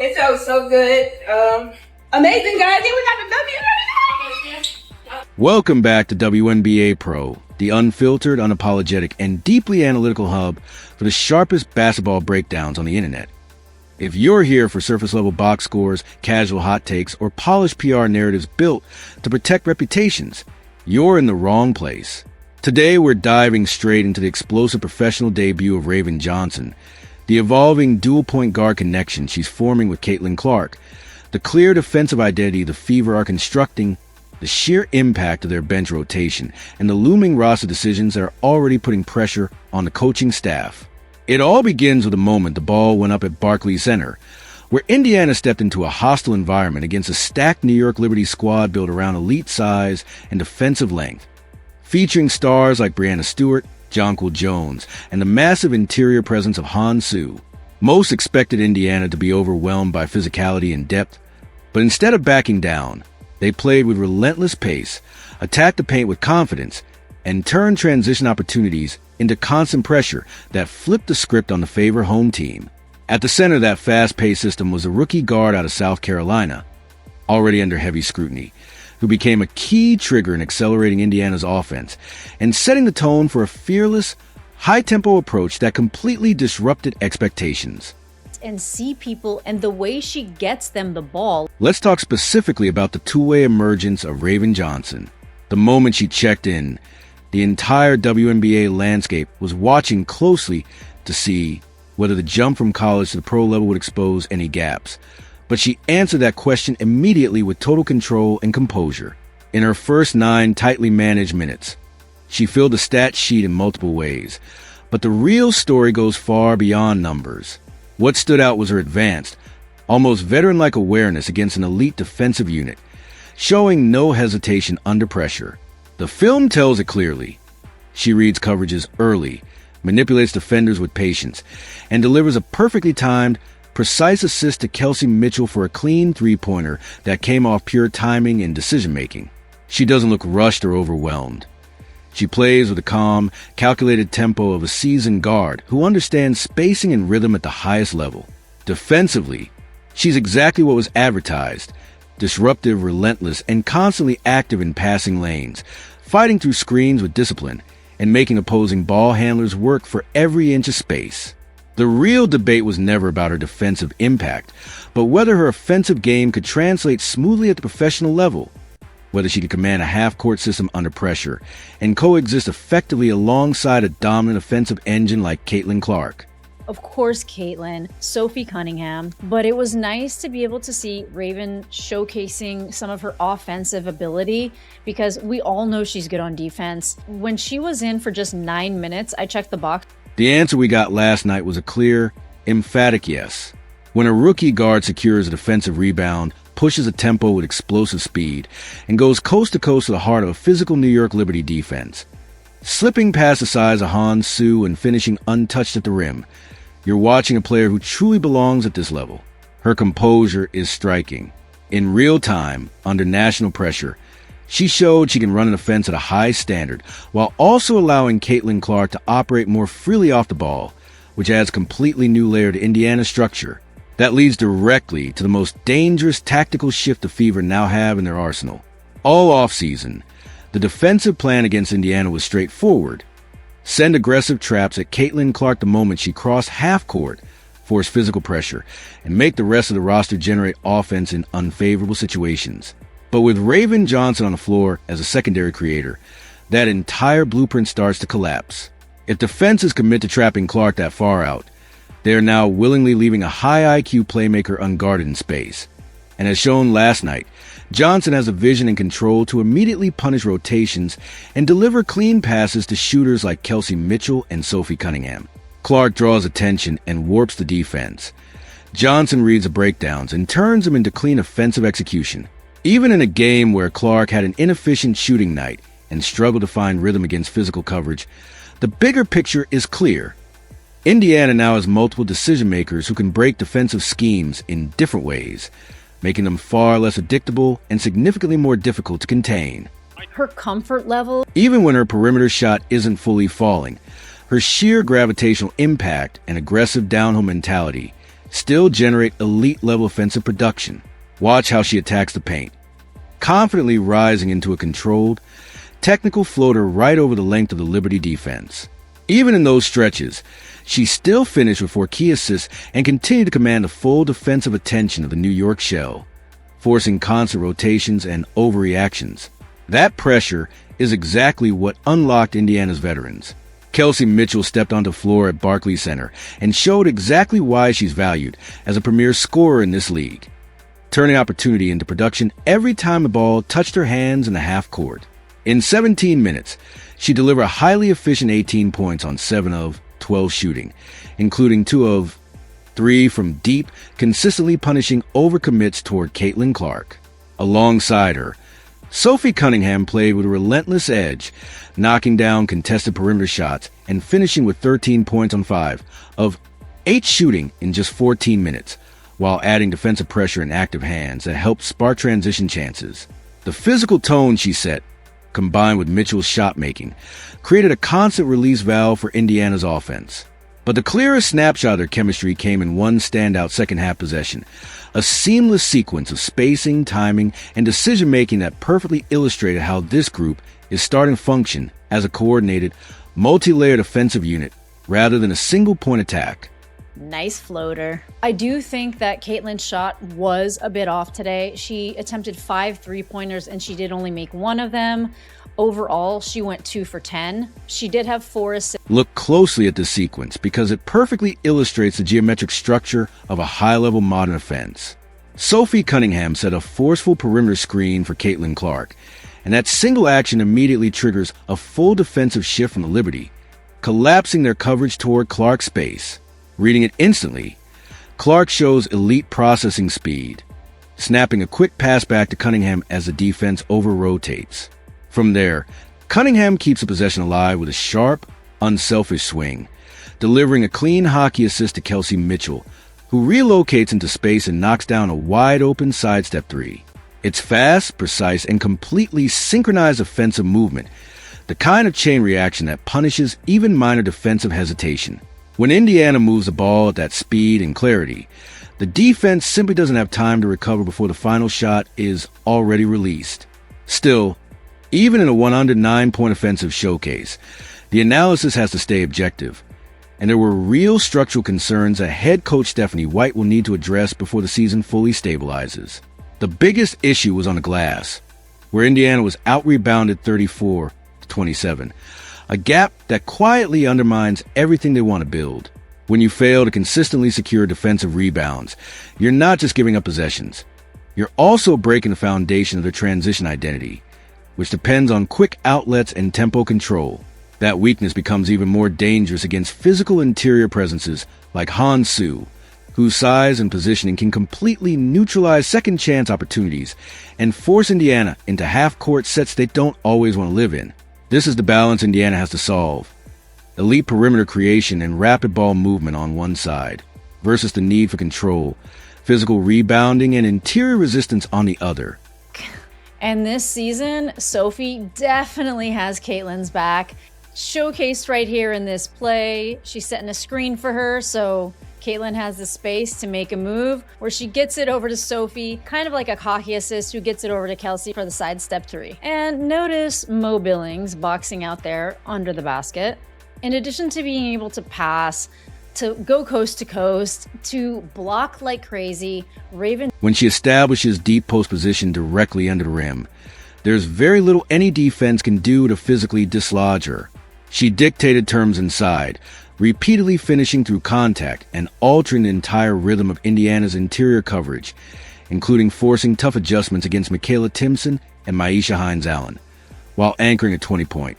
It felt so good. Amazing, guys. Here we got the W. Welcome back to Wnba Pro, the unfiltered, unapologetic, and deeply analytical hub for the sharpest basketball breakdowns on the internet. If you're here for surface-level box scores, casual hot takes, or polished PR narratives built to protect reputations, you're in the wrong place. Today, we're diving straight into the explosive professional debut of Raven Johnson, the evolving dual-point guard connection she's forming with Caitlin Clark, the clear defensive identity the Fever are constructing, the sheer impact of their bench rotation, and the looming roster decisions that are already putting pressure on the coaching staff. It all begins with the moment the ball went up at Barclays Center, where Indiana stepped into a hostile environment against a stacked New York Liberty squad built around elite size and defensive length, featuring stars like Breanna Stewart, Jonquil Jones, and the massive interior presence of Han Su. Most expected Indiana to be overwhelmed by physicality and depth, but instead of backing down, they played with relentless pace, attacked the paint with confidence, and turned transition opportunities into constant pressure that flipped the script on the Fever home team. At the center of that fast-paced system was a rookie guard out of South Carolina, already under heavy scrutiny, who became a key trigger in accelerating Indiana's offense and setting the tone for a fearless, high-tempo approach that completely disrupted expectations. And see people and the way she gets them the ball. Let's talk specifically about the two-way emergence of Raven Johnson. The moment she checked in, the entire WNBA landscape was watching closely to see whether the jump from college to the pro level would expose any gaps. But she answered that question immediately with total control and composure. In her first 9 tightly managed minutes, she filled the stat sheet in multiple ways. But the real story goes far beyond numbers. What stood out was her advanced, almost veteran-like awareness against an elite defensive unit, showing no hesitation under pressure. The film tells it clearly. She reads coverages early, manipulates defenders with patience, and delivers a perfectly timed, precise assist to Kelsey Mitchell for a clean three-pointer that came off pure timing and decision-making. She doesn't look rushed or overwhelmed. She plays with the calm, calculated tempo of a seasoned guard who understands spacing and rhythm at the highest level. Defensively, she's exactly what was advertised: disruptive, relentless, and constantly active in passing lanes, fighting through screens with discipline, and making opposing ball handlers work for every inch of space. The real debate was never about her defensive impact, but whether her offensive game could translate smoothly at the professional level, whether she could command a half-court system under pressure and coexist effectively alongside a dominant offensive engine like Caitlin Clark. Of course, Caitlin, Sophie Cunningham, but it was nice to be able to see Raven showcasing some of her offensive ability because we all know she's good on defense. When she was in for just 9 minutes, I checked the box. The answer we got last night was a clear, emphatic yes. When a rookie guard secures a defensive rebound, pushes a tempo with explosive speed, and goes coast to coast to the heart of a physical New York Liberty defense, slipping past the size of Han Su and finishing untouched at the rim, you're watching a player who truly belongs at this level. Her composure is striking. In real time, under national pressure, she showed she can run an offense at a high standard while also allowing Caitlin Clark to operate more freely off the ball, which adds a completely new layer to Indiana's structure. That leads directly to the most dangerous tactical shift the Fever now have in their arsenal. All offseason, the defensive plan against Indiana was straightforward. Send aggressive traps at Caitlin Clark the moment she crossed half court, force physical pressure, and make the rest of the roster generate offense in unfavorable situations. But with Raven Johnson on the floor as a secondary creator, that entire blueprint starts to collapse. If defenses commit to trapping Clark that far out, they are now willingly leaving a high IQ playmaker unguarded in space. And as shown last night, Johnson has the vision and control to immediately punish rotations and deliver clean passes to shooters like Kelsey Mitchell and Sophie Cunningham. Clark draws attention and warps the defense. Johnson reads the breakdowns and turns them into clean offensive execution. Even in a game where Clark had an inefficient shooting night and struggled to find rhythm against physical coverage, the bigger picture is clear. Indiana now has multiple decision-makers who can break defensive schemes in different ways, making them far less predictable and significantly more difficult to contain. Her comfort level. Even when her perimeter shot isn't fully falling, her sheer gravitational impact and aggressive downhill mentality still generate elite-level offensive production. Watch how she attacks the paint, confidently rising into a controlled, technical floater right over the length of the Liberty defense. Even in those stretches, she still finished with 4 key assists and continued to command the full defensive attention of the New York shell, forcing constant rotations and overreactions. That pressure is exactly what unlocked Indiana's veterans. Kelsey Mitchell stepped onto the floor at Barclays Center and showed exactly why she's valued as a premier scorer in this league, turning opportunity into production every time the ball touched her hands in the half court. In 17 minutes, she delivered a highly efficient 18 points on 7 of 12 shooting, including 2 of 3 from deep, consistently punishing overcommits toward Caitlin Clark. Alongside her, Sophie Cunningham played with a relentless edge, knocking down contested perimeter shots and finishing with 13 points on 5 of 8 shooting in just 14 minutes, while adding defensive pressure and active hands that helped spark transition chances. The physical tone she set, combined with Mitchell's shot making, created a constant release valve for Indiana's offense. But the clearest snapshot of their chemistry came in one standout second-half possession, a seamless sequence of spacing, timing, and decision-making that perfectly illustrated how this group is starting to function as a coordinated, multi-layered offensive unit rather than a single-point attack. Nice floater. I do think that Caitlin's shot was a bit off today. She attempted 5 3-pointers and she did only make 1 of them. Overall, she went 2 for 10. She did have 4 assists. Look closely at this sequence because it perfectly illustrates the geometric structure of a high-level modern offense. Sophie Cunningham set a forceful perimeter screen for Caitlin Clark, and that single action immediately triggers a full defensive shift from the Liberty, collapsing their coverage toward Clark's space. Reading it instantly, Clark shows elite processing speed, snapping a quick pass back to Cunningham as the defense over-rotates. From there, Cunningham keeps the possession alive with a sharp, unselfish swing, delivering a clean hockey assist to Kelsey Mitchell, who relocates into space and knocks down a wide-open sidestep 3. It's fast, precise, and completely synchronized offensive movement, the kind of chain reaction that punishes even minor defensive hesitation. When Indiana moves the ball at that speed and clarity, the defense simply doesn't have time to recover before the final shot is already released. Still, even in a 109-point offensive showcase, the analysis has to stay objective, and there were real structural concerns that head coach Stephanie White will need to address before the season fully stabilizes. The biggest issue was on the glass, where Indiana was out-rebounded 34-27, a gap that quietly undermines everything they want to build. When you fail to consistently secure defensive rebounds, you're not just giving up possessions. You're also breaking the foundation of their transition identity, which depends on quick outlets and tempo control. That weakness becomes even more dangerous against physical interior presences like Han Su, whose size and positioning can completely neutralize second-chance opportunities and force Indiana into half-court sets they don't always want to live in. This is the balance Indiana has to solve. Elite perimeter creation and rapid ball movement on one side, versus the need for control, physical rebounding, and interior resistance on the other. And this season, Sophie definitely has Caitlin's back. Showcased right here in this play. She's setting a screen for her, so Caitlin has the space to make a move where she gets it over to Sophie, kind of like a hockey assist who gets it over to Kelsey for the sidestep 3. And notice Mo Billings boxing out there under the basket. In addition to being able to pass, to go coast to coast, to block like crazy, Raven... When she establishes deep post position directly under the rim, there's very little any defense can do to physically dislodge her. She dictated terms inside, repeatedly finishing through contact and altering the entire rhythm of Indiana's interior coverage, including forcing tough adjustments against Michaela Timpson and Maisha Hines-Allen, while anchoring a 20-point,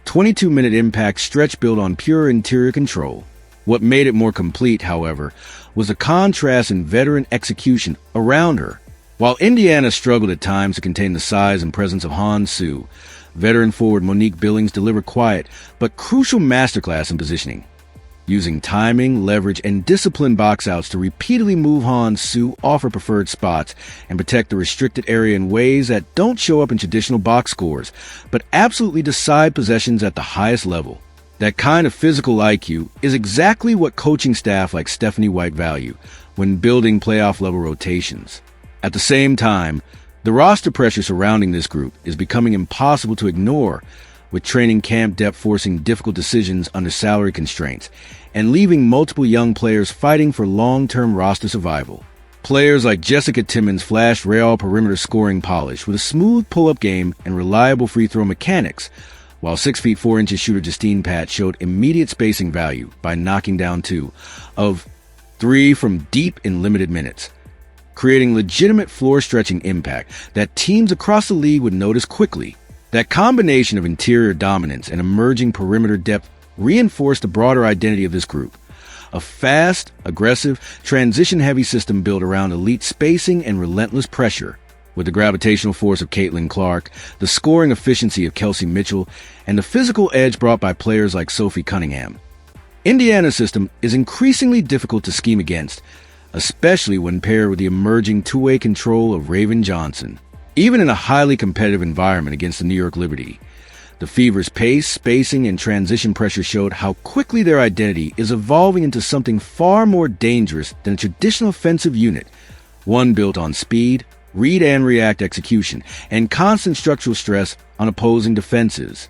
22-minute impact stretch built on pure interior control. What made it more complete, however, was the contrast in veteran execution around her. While Indiana struggled at times to contain the size and presence of Han Su, veteran forward Monique Billings delivered quiet but crucial masterclass in positioning, using timing, leverage, and disciplined box-outs to repeatedly move Han Su off her preferred spots and protect the restricted area in ways that don't show up in traditional box scores, but absolutely decide possessions at the highest level. That kind of physical IQ is exactly what coaching staff like Stephanie White value when building playoff-level rotations. At the same time, the roster pressure surrounding this group is becoming impossible to ignore, with training camp depth forcing difficult decisions under salary constraints and leaving multiple young players fighting for long-term roster survival. Players like Jessica Timmons flashed Real perimeter scoring polish with a smooth pull-up game and reliable free-throw mechanics, while 6'4" shooter Justine Pat showed immediate spacing value by knocking down 2 of 3 from deep in limited minutes, creating legitimate floor-stretching impact that teams across the league would notice quickly. That combination of interior dominance and emerging perimeter depth reinforced the broader identity of this group. A fast, aggressive, transition-heavy system built around elite spacing and relentless pressure, with the gravitational force of Caitlin Clark, the scoring efficiency of Kelsey Mitchell, and the physical edge brought by players like Sophie Cunningham. Indiana's system is increasingly difficult to scheme against, especially when paired with the emerging two-way control of Raven Johnson. Even in a highly competitive environment against the New York Liberty, the Fever's pace, spacing, and transition pressure showed how quickly their identity is evolving into something far more dangerous than a traditional offensive unit, one built on speed, read and react execution, and constant structural stress on opposing defenses.